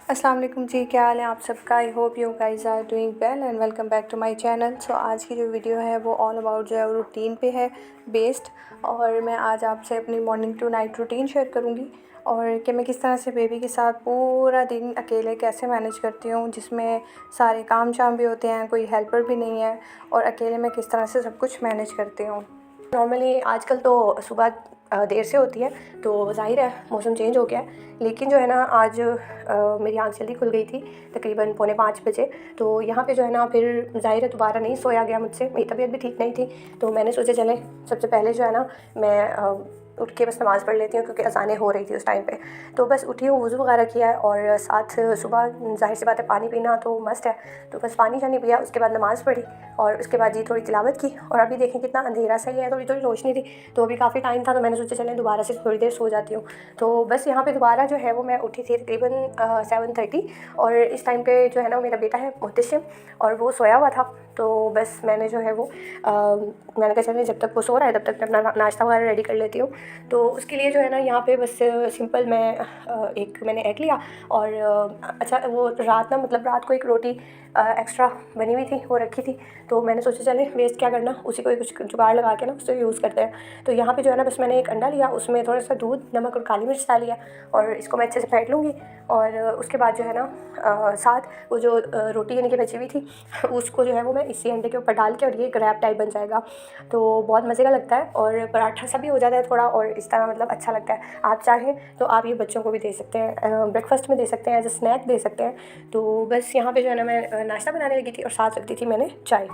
अस्सलाम वालेकुम जी, क्या हाल है आप सबका। I hope you guys are doing well and welcome back to my channel. So आज की जो वीडियो है वो ऑल अबाउट जो है रूटीन पे है बेस्ड, और मैं आज आपसे अपनी morning to night routine share करूँगी और कि मैं किस तरह से बेबी के साथ पूरा दिन अकेले कैसे मैनेज करती हूँ, जिसमें सारे काम शाम भी होते हैं, कोई हेल्पर भी नहीं है, और अकेले मैं किस तरह से सब कुछ मैनेज करती हूँ। नॉर्मली आजकल तो सुबह देर से होती है, तो ज़ाहिर है मौसम चेंज हो गया है, लेकिन जो है ना आज मेरी आँख जल्दी खुल गई थी, तकरीबन 4:45 बजे। तो यहाँ पे जो है ना फिर ज़ाहिर है दोबारा नहीं सोया गया मुझसे, मेरी तबीयत भी ठीक नहीं थी, तो मैंने सोचा चले सबसे पहले जो है ना मैं उठ के बस नमाज़ पढ़ लेती हूँ, क्योंकि अज़ानें हो रही थी उस टाइम पे। तो बस उठी हूँ, वज़ू वगैरह किया है, और साथ सुबह ज़ाहिर सी बात है पानी पीना तो मस्ट है, तो बस पानी शानी पिया, उसके बाद नमाज़ पढ़ी, और उसके बाद जी थोड़ी तिलावत की। और अभी देखें कितना अंधेरा सही है, थोड़ी थोड़ी रोशनी थी, तो अभी काफ़ी टाइम था, तो मैंने सोचा चलें दोबारा से थोड़ी देर सो जाती हूँ। तो बस यहाँ पे दोबारा जो है वो मैं उठी थी तकरीबन 7:30, और इस टाइम पे जो है ना मेरा बेटा है मुहतसिम, और वो सोया हुआ था। तो बस मैंने जो है वो मैंने कहा चलें जब तक वो सो रहा है तब तक मैं अपना नाश्ता वगैरह रेडी कर लेती हूँ। तो उसके लिए जो है ना यहाँ पे बस सिंपल मैं एक मैंने एग लिया, और अच्छा वो रात ना मतलब रात को एक रोटी एक्स्ट्रा बनी हुई थी, वो रखी थी, तो मैंने सोचा चले वेस्ट क्या करना, उसी को कुछ जुगाड़ लगा के ना उससे यूज़ करते हैं। तो यहाँ पे जो है ना बस मैंने एक अंडा लिया, उसमें थोड़ा सा दूध, नमक और काली मिर्च डाल लिया, और इसको मैं अच्छे से फेंट लूँगी। और उसके बाद जो है ना साथ वो जो रोटी यानी कि बची हुई थी उसको जो है वो मैं इसी अंडे के ऊपर डाल के, और ये एक रैप टाइप बन जाएगा, तो बहुत मज़े का लगता है, और पराठा सा भी हो जाता है थोड़ा, और इस तरह मतलब अच्छा लगता है। आप चाहें तो आप ये बच्चों को भी दे सकते हैं, ब्रेकफास्ट में दे सकते हैं, एज अ स्नैक दे सकते हैं। तो बस यहाँ पे जो है ना मैं नाश्ता बनाने लगी थी, और साथ रख दी थी मैंने चाय।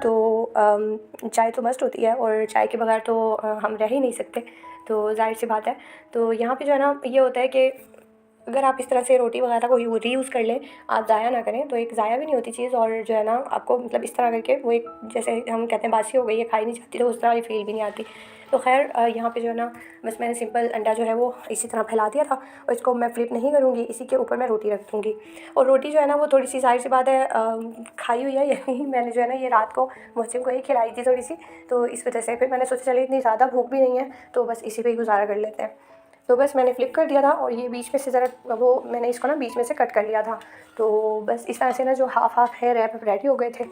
तो चाय तो मस्ट होती है, और चाय के बगैर तो हम रह ही नहीं सकते, तो ज़ाहिर सी बात है। तो यहाँ पे जो है ना ये होता है कि अगर आप इस तरह से रोटी वगैरह को रीयूज़ कर लें, आप ज़ाया ना करें, तो एक ज़ाया भी नहीं होती चीज़, और जो है ना आपको मतलब इस तरह करके वो एक जैसे हम कहते हैं बासी हो गई है, खाई नहीं जाती, तो उस तरह वाली फील भी नहीं आती। तो खैर यहाँ पे जो है ना बस मैंने सिंपल अंडा जो है वो इसी तरह फैला दिया था, और इसको मैं फ्लिप नहीं करूँगी, इसी के ऊपर मैं रोटी रख दूँगी। और रोटी जो है ना वो थोड़ी सी ज़ाहिर सी बात है खाई हुई है, यही मैंने जो है ना ये रात को मुझे को ही खिलाई थी थोड़ी सी, तो इस वजह से फिर मैंने सोचा चलिए इतनी ज़्यादा भूख भी नहीं है, तो बस इसी पे ही गुजारा कर लेते हैं। तो बस मैंने फ्लिप कर दिया था, और ये बीच में से ज़रा वो मैंने इसको ना बीच में से कट कर लिया था, तो बस इस तरह से ना जो हाफ़ हाफ़ है रैप रेडी हो गए थे।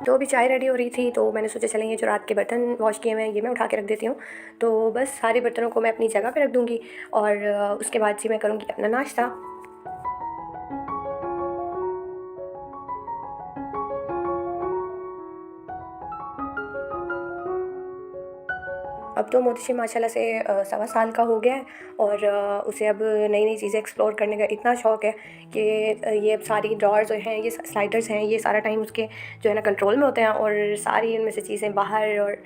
तो अभी चाय रेडी हो रही थी, तो मैंने सोचा चलें ये जो रात के बर्तन वॉश किए हुए हैं ये मैं उठा के रख देती हूँ। तो बस सारे बर्तनों को मैं अपनी जगह पे रख दूँगी, और उसके बाद जी मैं करूँगी अपना नाश्ता। अब तो मोहतशिम माशाल्लाह से 1.25 साल का हो गया है, और उसे अब नई नई चीज़ें एक्सप्लोर करने का इतना शौक़ है कि ये सारी ड्रॉर्स जो हैं, ये स्लाइडर्स हैं, ये सारा टाइम उसके जो है ना कंट्रोल में होते हैं, और सारी इनमें से चीज़ें बाहर, और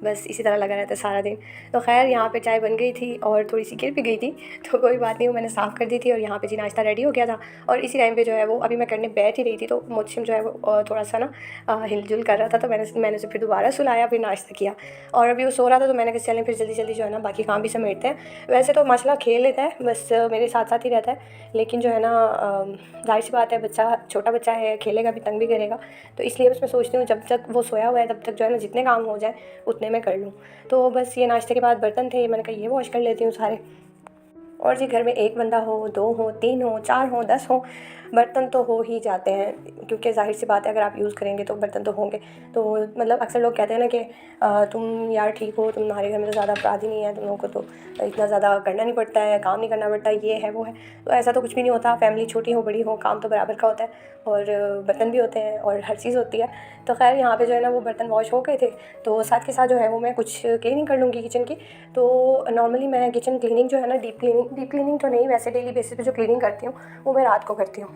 बस इसी तरह लगा रहता है सारा दिन। तो खैर यहाँ पे चाय बन गई थी, और थोड़ी सी गिर भी गई थी, तो कोई बात नहीं, वो मैंने साफ़ कर दी थी, और यहाँ पे जी नाश्ता रेडी हो गया था। और इसी टाइम पे जो है वो अभी मैं करने बैठ ही रही थी, तो मोहतशिम जो है वो थोड़ा सा ना हिल-जुल कर रहा था, तो मैंने उसे फिर दोबारा सुलाया, फिर नाश्ता किया, और अभी वो सो रहा था, तो मैंने कहा चलें फिर जल्दी जल्दी जो है ना बाकी काम भी समेटते हैं। वैसे तो माशाल्लाह खेल लेता है, बस मेरे साथ साथ ही रहता है, लेकिन जो है ना ज़ाहिर सी बात है बच्चा छोटा बच्चा है, खेलेगा भी, तंग भी करेगा, तो इसलिए बस मैं सोचती हूँ जब तक वो सोया हुआ है तब तक जो है ना जितने काम हो जाए उतने मैं कर लूँ। तो बस ये नाश्ते के बाद बर्तन थे, मैंने कहा ये वॉश कर लेती हूँ सारे। और जी घर में एक बंदा हो, 2 हो, 3 हो, 4 हो, 10 हो, बर्तन तो हो ही जाते हैं, क्योंकि ज़ाहिर सी बात है अगर आप यूज़ करेंगे तो बर्तन तो होंगे। तो मतलब अक्सर लोग कहते हैं ना कि तुम यार ठीक हो, तुम्हारे घर में तो ज़्यादा अपराध ही नहीं है, तुम लोगों को तो इतना ज़्यादा करना नहीं पड़ता है, काम नहीं करना पड़ता, ये है वो है। तो ऐसा तो कुछ भी नहीं होता, फैमिली छोटी हो बड़ी हो काम तो बराबर का होता है, और बर्तन भी होते हैं, और हर चीज़ होती है। तो खैर यहाँ पे जो है ना वो बर्तन वॉश हो गए थे, तो साथ के साथ जो है वो मैं कुछ क्लीनिंग कर लूँगी किचन की। तो नॉर्मली मैं किचन क्लीनिंग जो है ना डीप क्लीनिंग तो नहीं, वैसे डेली बेसिस पे जो क्लीनिंग करती हूँ वो मैं रात को करती हूँ।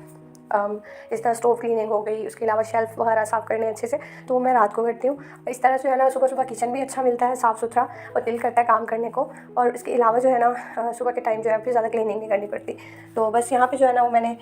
इस तरह स्टोव क्लीनिंग हो गई, उसके अलावा शेल्फ़ वगैरह साफ़ करने अच्छे से, तो मैं रात को करती हूँ। इस तरह से है ना सुबह सुबह किचन भी अच्छा मिलता है साफ़ सुथरा, और दिल करता है काम करने को, और इसके अलावा जो है ना सुबह के टाइम जो है फिर ज़्यादा क्लीनिंग नहीं करनी पड़ती। तो बस यहाँ पे जो है ना वो मैंने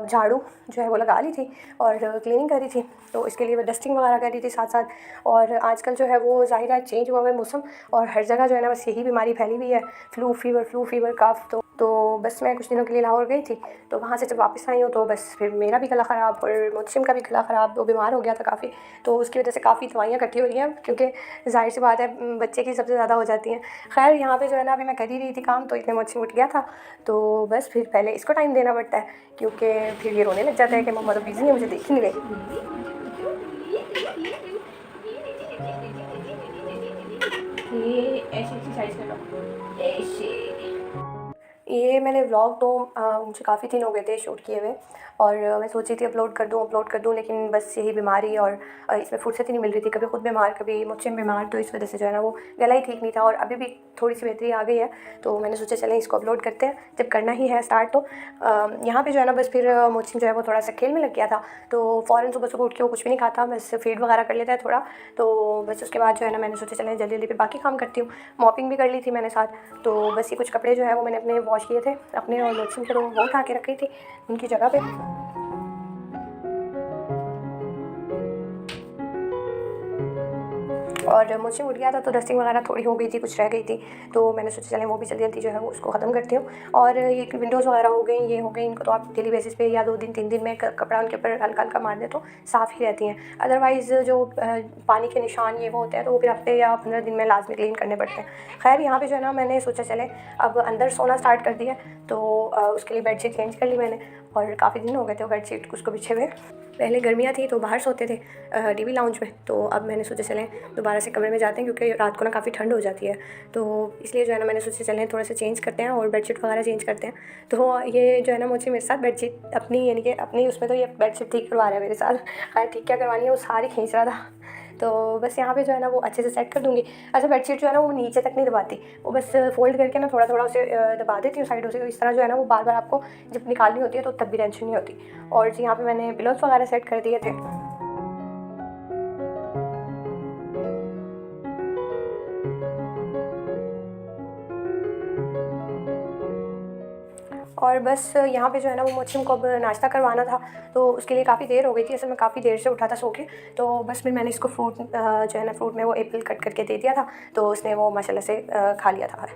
झाड़ू जो है वो लगा ली थी, और क्लीनिंग करी थी, तो इसके लिए मैं डस्टिंग वगैरह कर रही थी साथ साथ। और आजकल जो है वो ज़ाहिर है चेंज हुआ हुआ है मौसम, और हर जगह जो है ना बस यही बीमारी फैली हुई है, फ्लू फीवर कफ। तो तो बस मैं कुछ दिनों के लिए लाहौर गई थी, तो वहाँ से जब वापस आई हूँ तो बस फिर मेरा भी गला ख़राब और मोहसिम का भी गला ख़राब, वो बीमार हो गया था काफ़ी। तो उसकी वजह से काफ़ी दवाइयाँ इकट्ठी हो रही हैं, क्योंकि ज़ाहिर सी बात है बच्चे की सबसे ज़्यादा हो जाती हैं। खैर यहाँ पे जो है ना अभी मैं कर ही रही थी काम, तो इतने मोहसिम उठ गया था, तो बस फिर पहले इसको टाइम देना पड़ता है, क्योंकि फिर ये रोने लग जाता है कि मम्मा तो बिज़ी है, मुझे देख ही नहीं रही। ये ऐसे एक्सरसाइज कर लो, ऐसे। ये मैंने व्लॉग तो मुझे काफ़ी दिन हो गए थे शूट किए हुए, और मैं सोची थी अपलोड कर दूँ, लेकिन बस यही बीमारी और इसमें फुर्सत ही नहीं मिल रही थी। कभी खुद बीमार, कभी मुझसे बीमार, तो इस वजह से जो है ना वो गला ही ठीक नहीं था। और अभी भी थोड़ी सी बेहतरी आ गई है, तो मैंने सोचा चलें इसको अपलोड करते हैं, जब करना ही है स्टार्ट। तो यहाँ पे जो है ना बस फिर मुझसे जो है वो थोड़ा सा खेल में लग गया था, तो फ़ौरन सुबह सुबह उठ के वो कुछ भी नहीं खाता, बस फीड वगैरह कर लेता है थोड़ा। तो बस उसके बाद जो है ना मैंने सोचा चलें जल्दी जल्दी फिर बाकी काम करती हूँ। मॉपिंग भी कर ली थी मैंने साथ, तो बस ये कुछ कपड़े जो है वो मैंने अपने वॉश किए थे अपने, और मोहसिम के, तो वो उठा के रखी थी उनकी जगह पे। और मुझसे उठ गया था, तो डस्टिंग वगैरह थोड़ी हो गई थी, कुछ रह गई थी, तो मैंने सोचा चलें वो भी जल्दी जल्दी जो है वो उसको ख़त्म करती हूँ। और ये विंडोज़ वगैरह हो गई, ये हो गई, इनको तो आप डेली बेसिस पे या 2 दिन 3 दिन में कपड़ा उनके ऊपर हल्का हल्का मार दे तो साफ़ ही रहती हैं। अदरवाइज़ जो पानी के निशान ये वो होते हैं, तो वो फिर हफ्ते या 15 दिन में लाजमी क्लीन करने पड़ते हैं। खैर यहाँ पे जो है ना मैंने सोचा चले अब अंदर सोना स्टार्ट कर दिया, तो उसके लिए बेडशीट चेंज कर ली मैंने, और काफ़ी दिन हो गए थे वो बेडशीट उसको बिछे हुए। पहले गर्मियाँ थी तो बाहर सोते थे टीवी लाउंज में, तो अब मैंने सोचा चलें दोबारा से कमरे में जाते हैं, क्योंकि रात को ना काफ़ी ठंड हो जाती है, तो इसलिए जो है ना मैंने सोचा चलें थोड़ा सा चेंज करते हैं और बेडशीट वगैरह चेंज करते हैं। तो ये जो है ना मुझे मेरे साथ बेडशीट अपनी, यानी कि अपनी उसमें, तो ये बेडशीट ठीक करवा रहा है मेरे साथ। खैर ठीक क्या करवानी है, वो सारी खींच रहा था, तो बस यहाँ पे जो है ना वो अच्छे से सेट कर दूँगी। अच्छा बेडशीट जो है ना वो नीचे तक नहीं दबाती, वो बस फोल्ड करके ना थोड़ा थोड़ा उसे दबा देती हूँ साइडों से, तो इस तरह जो है ना वो बार बार आपको जब निकालनी होती है तो तब भी टेंशन नहीं होती। और जी यहाँ पे मैंने पिलोस वगैरह सेट कर दिए थे। और बस यहाँ पे जो है ना वो मोहसिम को अब नाश्ता करवाना था, तो उसके लिए काफ़ी देर हो गई थी, असल में काफ़ी देर से उठा था सो के, तो बस फिर मैंने इसको फ्रूट जो है ना फ्रूट में वो एप्पल कट करके दे दिया था, तो उसने वो माशाल्लाह से खा लिया था।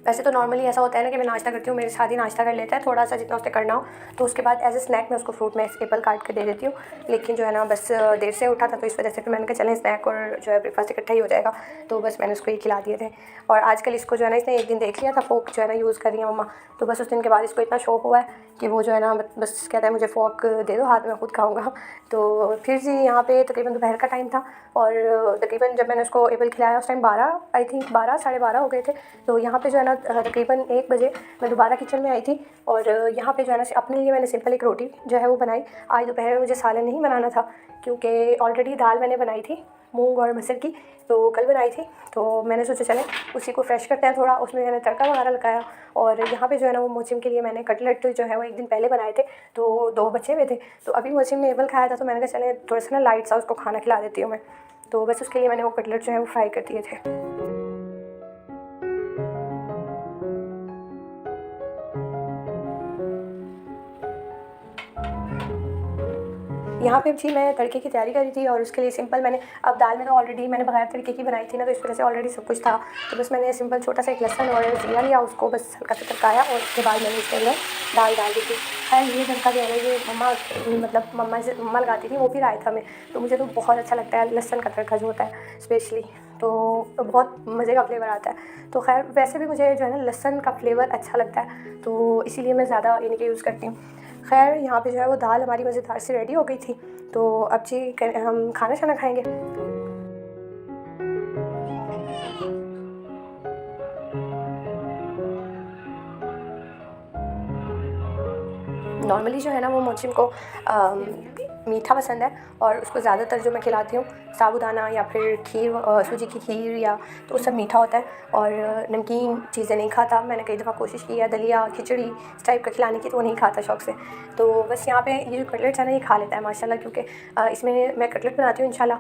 वैसे तो नॉर्मली ऐसा होता है ना कि मैं नाश्ता करती हूँ, मेरे साथ ही नाश्ता कर लेता है थोड़ा सा जितना उसने करना हो, तो उसके बाद एज ए स्नैक मैं उसको फ्रूट में एप्पल काट के दे देती हूँ। लेकिन जो है ना बस देर से उठा था, तो इस वजह से फिर मैंने कहा चलें स्नैक और जो है ब्रेकफास्ट इकट्ठा ही हो जाएगा, तो बस मैंने उसको ये खिला दिए थे। और आजकल इसको जो है ना इसने एक दिन देख लिया था फोक जो है ना यूज़ कर रही है मम्मा, तो बस उस दिन के बाद इसको इतना शौक हुआ है कि वो जो है ना बस कहता है मुझे फ़ोक दे दो हाथ में, खुद खाऊंगा। तो फिर जी यहाँ पे तकरीबन दोपहर का टाइम था, और तकरीबन जब मैंने उसको एप्पल खिलाया उस टाइम 12 आई थिंक 12 साढ़े 12 हो गए थे। तो यहाँ पे जो है ना तकरीबन 1 बजे मैं दोबारा किचन में आई थी, और यहाँ पे जो है ना अपने लिए मैंने सिंपल एक रोटी जो है वो बनाई। आज दोपहर में मुझे सालन नहीं बनाना था, क्योंकि ऑलरेडी दाल मैंने बनाई थी मूंग और मसूर की, तो कल बनाई थी, तो मैंने सोचा चलें उसी को फ्रेश करते हैं थोड़ा, उसमें मैंने तड़का वगैरह लगाया। और यहाँ पे जो है ना वो मोहसिम के लिए मैंने कटलेट जो है वो एक दिन पहले बनाए थे, तो 2 बचे हुए थे, तो अभी मोहसिम ने एप्पल खाया था, तो मैंने कहा चलें थोड़ा सा ना लाइट सा उसको खाना खिला देती हूँ मैं, तो बस उसके लिए मैंने वो कटलेट जो है वो फ्राई कर दिए थे। यहाँ पे जी मैं तड़के की तैयारी करी थी, और उसके लिए सिंपल मैंने, अब दाल में तो ऑलरेडी मैंने बगैर तड़के की बनाई थी ना, तो इस वजह से ऑलरेडी सब कुछ था, तो बस मैंने सिंपल छोटा सा एक लहसुन और जीरा लिया, उसको बस हल्का सा तड़काया, और उसके बाद मैंने इसके अंदर दाल डाल दी थी। खैर ये तड़का जो है ना ये मम्मा लगाती थी, वो भी रायता में, तो मुझे तो बहुत अच्छा लगता है लहसुन का तड़का जो होता है स्पेशली, तो बहुत मज़े का फ्लेवर आता है। तो खैर वैसे भी मुझे जो है ना लहसुन का फ्लेवर अच्छा लगता है, तो इसीलिए मैं ज़्यादा यानी कि यूज़ करती हूँ। खैर यहाँ पे जो है वो दाल हमारी मज़ेदार से रेडी हो गई थी, तो अब जी हम खाना शाना खाएंगे। नॉर्मली जो है ना वो मोहसिम को मीठा पसंद है, और उसको ज़्यादातर जो मैं खिलाती हूँ साबूदाना या फिर खीर, सूजी की खीर, या तो वो सब मीठा होता है, और नमकीन चीज़ें नहीं खाता। मैंने कई दफ़ा कोशिश की है दलिया खिचड़ी इस टाइप का खिलाने की, तो वो नहीं खाता शौक़ से। तो बस यहाँ पे ये जो कटलेट्स है ना ये खा लेता है माशाल्लाह, क्योंकि इसमें मैं कटलेट बनाती हूँ इंशाल्लाह,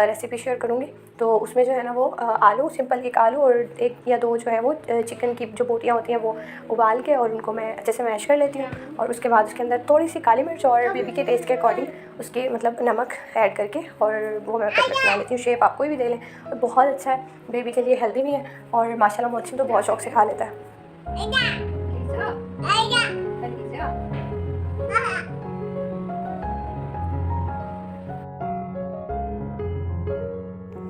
रेसिपी शेयर करूँगी। तो उसमें जो है ना वो आलू, सिंपल एक आलू और 1 या 2 जो है वो चिकन की जो बोटियाँ होती हैं वो उबाल के, और उनको मैं अच्छे से मैश कर लेती हूँ, और उसके बाद उसके अंदर थोड़ी सी काली मिर्च और बेबी के टेस्ट के अकॉर्डिंग उसकी मतलब नमक ऐड करके, और वो मैं कटलेट बना लेती हूँ। शेप आप कोई भी दे लें, और बहुत अच्छा है, बेबी के लिए हेल्दी भी है, और माशाल्लाह मोहसिन तो बहुत शौक़ से खा लेता है।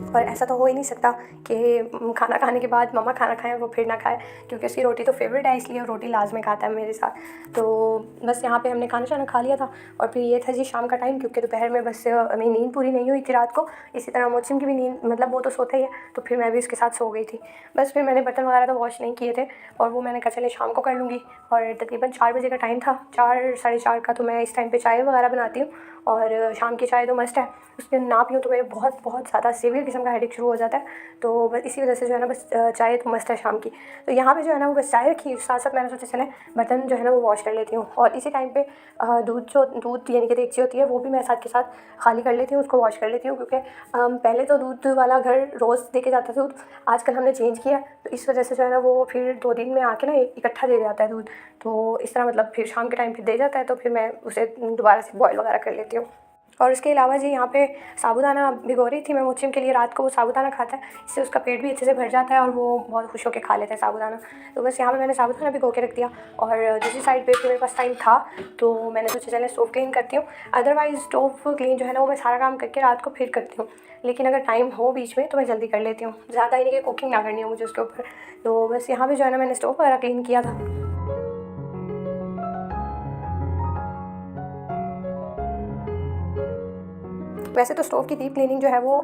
और ऐसा तो हो ही नहीं सकता कि खाना खाने के बाद मम्मा खाना खाएं वो फिर ना खाए, क्योंकि उसकी रोटी तो फेवरेट है, इसलिए रोटी लाजमी खाता है मेरे साथ। तो बस यहाँ पे हमने खाना शाना खा लिया था और फिर ये था जी शाम का टाइम, क्योंकि दोपहर में बस मेरी नींद पूरी नहीं हुई थी रात को। इसी तरह मोचिम की भी नींद, मतलब वो तो सोता ही है, तो फिर मैं भी उसके साथ सो गई थी। बस फिर मैंने बर्तन वगैरह तो वॉश नहीं किए थे और वो मैंने कहा चले शाम को कर लूँगी। और तकरीबन 4 बजे का टाइम था, 4 साढ़े 4 का। तो मैं इस टाइम पर चाय वगैरह बनाती हूँ और शाम की चाय तो मस्ट है, उसके ना पीऊँ तो मेरे बहुत बहुत ज़्यादा सीवियर किस्म का हेडेक शुरू हो जाता है। तो बस इसी वजह से जो है ना बस चाय तो मस्ट है शाम की। तो यहाँ पे जो है ना वो बस चाय रखी, साथ साथ मैंने सोचा चले बर्तन जो है ना वो वॉश कर लेती हूँ। और इसी टाइम पे दूध यानी कि देगची होती है वो भी मैं साथ के साथ खाली कर लेती हूँ, उसको वॉश कर लेती हूँ। क्योंकि पहले तो दूध वाला घर रोज़ दे के जाता था दूध, आजकल हमने चेंज किया, तो इस वजह से जो है ना वो फिर 2 दिन में आके ना इकट्ठा दे जाता है दूध। तो इस तरह मतलब फिर शाम के टाइम फिर दे जाता है, तो फिर मैं उसे दोबारा से बॉयल वगैरह कर लेती हूँ। और उसके अलावा जी यहाँ पे साबूदाना भिगो रही थी मैं मोचिम के लिए। रात को वो साबूदाना खाता है, इससे उसका पेट भी अच्छे से भर जाता है और वो बहुत खुश होकर खा लेता है साबूदाना। तो बस यहाँ पे मैंने साबूदाना भिगो के रख दिया। और दूसरी साइड पे फिर मेरे पास टाइम था तो मैंने सोचा चले स्टोव क्लीन करती हूँ। अदरवाइज़ स्टोव क्लीन जो है ना वो मैं सारा काम करके रात को फिर करती हूँ, लेकिन अगर टाइम हो बीच में तो मैं जल्दी कर लेती हूँ, ज़्यादा ही नहीं कि कुकिंग ना करनी हो मुझे उसके ऊपर। तो बस यहाँ पर जो है ना मैंने स्टोव वगैरह क्लीन किया था। वैसे तो स्टोव की डीप क्लीनिंग जो है वो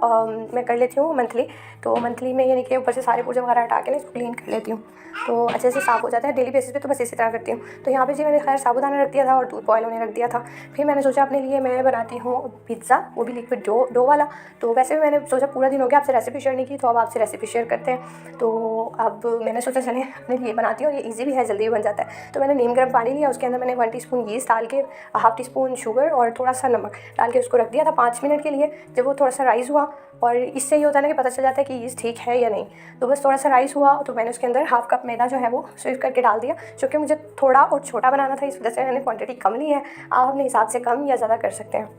मैं कर लेती हूँ मंथली। तो मंथली में यानी कि ऊपर से सारे पुर्जे वगैरह हटा के ना इसको क्लीन कर लेती हूँ, तो अच्छे से साफ़ हो जाता है। डेली बेसिस पे तो बस इसी तरह करती हूँ। तो यहाँ पे जी मैंने खैर साबूदाना रख दिया था और दूध बॉयल होने रख दिया था। फिर मैंने सोचा अपने लिए मैं बनाती हूँ पिज़्ज़ा, वो भी लिक्विड डो वाला। तो वैसे भी मैंने सोचा पूरा दिन हो गया आपसे रेसिपी शेयर नहीं की, तो अब आपसे रेसिपी शेयर करते हैं। तो अब मैंने सोचा चले अपने लिए बनाती हूँ, ये ईजी भी है, जल्दी भी बन जाता है। तो मैंने नीम गर्म पानी लिया, उसके अंदर मैंने 1 टीस्पून यीस्ट डाल के, हाफ़ टीस्पून शुगर और थोड़ा सा नमक डाल के उसको रख दिया था 5 मिनट के लिए। जब वो थोड़ा सा राइज़ हुआ, और इससे ये होता है ना कि पता चल जाता है कि यीस्ट ठीक है या नहीं, तो बस थोड़ा सा राइस हुआ तो मैंने उसके अंदर हाफ़ कप मैदा जो है वो स्विच करके डाल दिया। क्योंकि मुझे थोड़ा और छोटा बनाना था, इस वजह से मैंने क्वांटिटी कम ली है। आप अपने हिसाब से कम या ज़्यादा कर सकते हैं।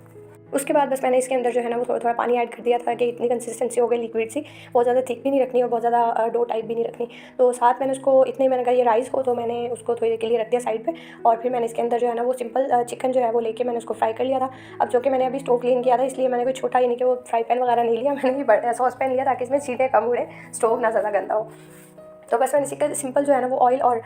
उसके बाद बस मैंने इसके अंदर जो है ना वो थोड़ा थोड़ा पानी ऐड कर दिया था कि इतनी कंसिस्टेंसी हो गई लिक्विड सी, बहुत ज़्यादा थिक भी नहीं रखनी और बहुत ज़्यादा डो टाइप भी नहीं रखनी। तो साथ मैंने उसको इतने मैंने कहा ये राइस हो, तो मैंने उसको थोड़ी देर के लिए रख दिया साइड पे। और फिर मैंने इसके अंदर जो है ना वो सिंपल चिकन जो है वो लेके मैंने उसको फ्राई कर लिया था। अब जो कि मैंने अभी स्टोव क्लीन किया था, इसलिए मैंने कोई छोटा यानी कि वो फ्राई पैन वगैरह नहीं लिया, मैंने भी बड़ा सॉस पैन लिया ताकि इसमें चीज़ें कम उड़े, स्टोव ना ज़्यादा गंदा हो। तो बस मैंने सिंपल जो है ना वो ऑयल और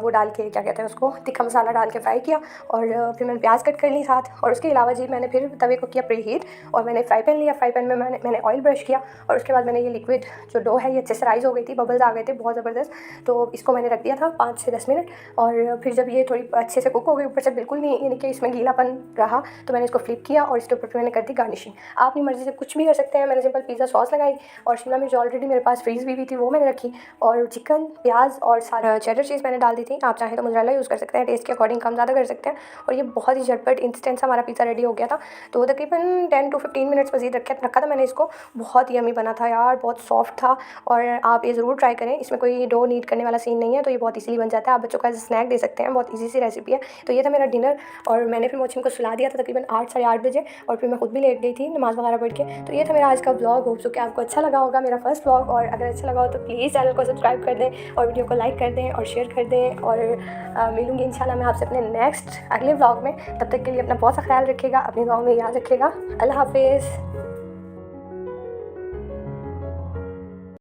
वो डाल के क्या कहते हैं उसको तिक्का मसाला डाल के फ्राई किया। और फिर मैंने प्याज कट कर ली साथ। और उसके अलावा जी मैंने फिर तवे को किया प्री हीट और मैंने फ्राई पैन लिया। फ्राई पैन में मैंने ऑयल ब्रश किया और उसके बाद मैंने ये लिक्विड जो डो है ये अच्छे से राइज़ हो गई थी, बबल्स आ गए थे बहुत ज़बरदस्त। तो इसको मैंने रख दिया था 5 से 10 मिनट। और फिर जब ये थोड़ी अच्छे से कुक हो गई, ऊपर से बिल्कुल नहीं यानी कि इसमें गीलापन रहा, तो मैंने इसको फ्लिप किया और इसके ऊपर फिर मैंने कर दी गार्निशिंग। आप अपनी मर्ज़ी से कुछ भी कर सकते हैं। मैंने सिंपल पिज़्ज़ा सॉस लगाई और शिमला मिर्च ऑलरेडी मेरे पास फ्रीज़ भी थी, वो मैंने रखी। और चिकन, प्याज और साथ चेडर चीज़ मैंने डाल दी थी। आप चाहें तो मोज़रेला यूज़ कर सकते हैं, टेस्ट के अकॉर्डिंग कम ज़्यादा कर सकते हैं। और ये बहुत ही झटपट इंस्टेंट सा हमारा पिज़्ज़ा रेडी हो गया था। तो तकरीबन 10 to 15 मिनट्स मज़ीद रखा था मैंने इसको। बहुत यम्मी बना था यार, बहुत सॉफ्ट था। और आप ये ज़रूर ट्राई करें, इसमें कोई डो नीड करने वाला सीन नहीं है, तो ये बहुत ईज़िली बन जाता है। आप बच्चों को एज स्नैक दे सकते हैं, बहुत ईज़ी सी रेसिपी है। तो ये था मेरा डिनर। और मैंने फिर मोचिम को सुला दिया था तकरीबन 8 साढ़े 8 बजे और फिर मैं खुद भी लेट गई थी नमाज़ वगैरह पढ़ के। तो ये था मेरा आज का व्लॉग। होप सो कि आपको अच्छा लगा होगा, मेरा फर्स्ट व्लॉग। और अगर अच्छा लगा हो तो प्लीज़ चैनल को सब्सक्राइब कर दें और वीडियो को लाइक कर दें और शेयर कर दें। और मिलूंगी इंशाल्लाह मैं आपसे अपने नेक्स्ट अगले व्लॉग में। तब तक के लिए अपना बहुत सा ख्याल रखिएगा, अपनी दुआओं में याद रखिएगा। अल्लाह हाफिज़।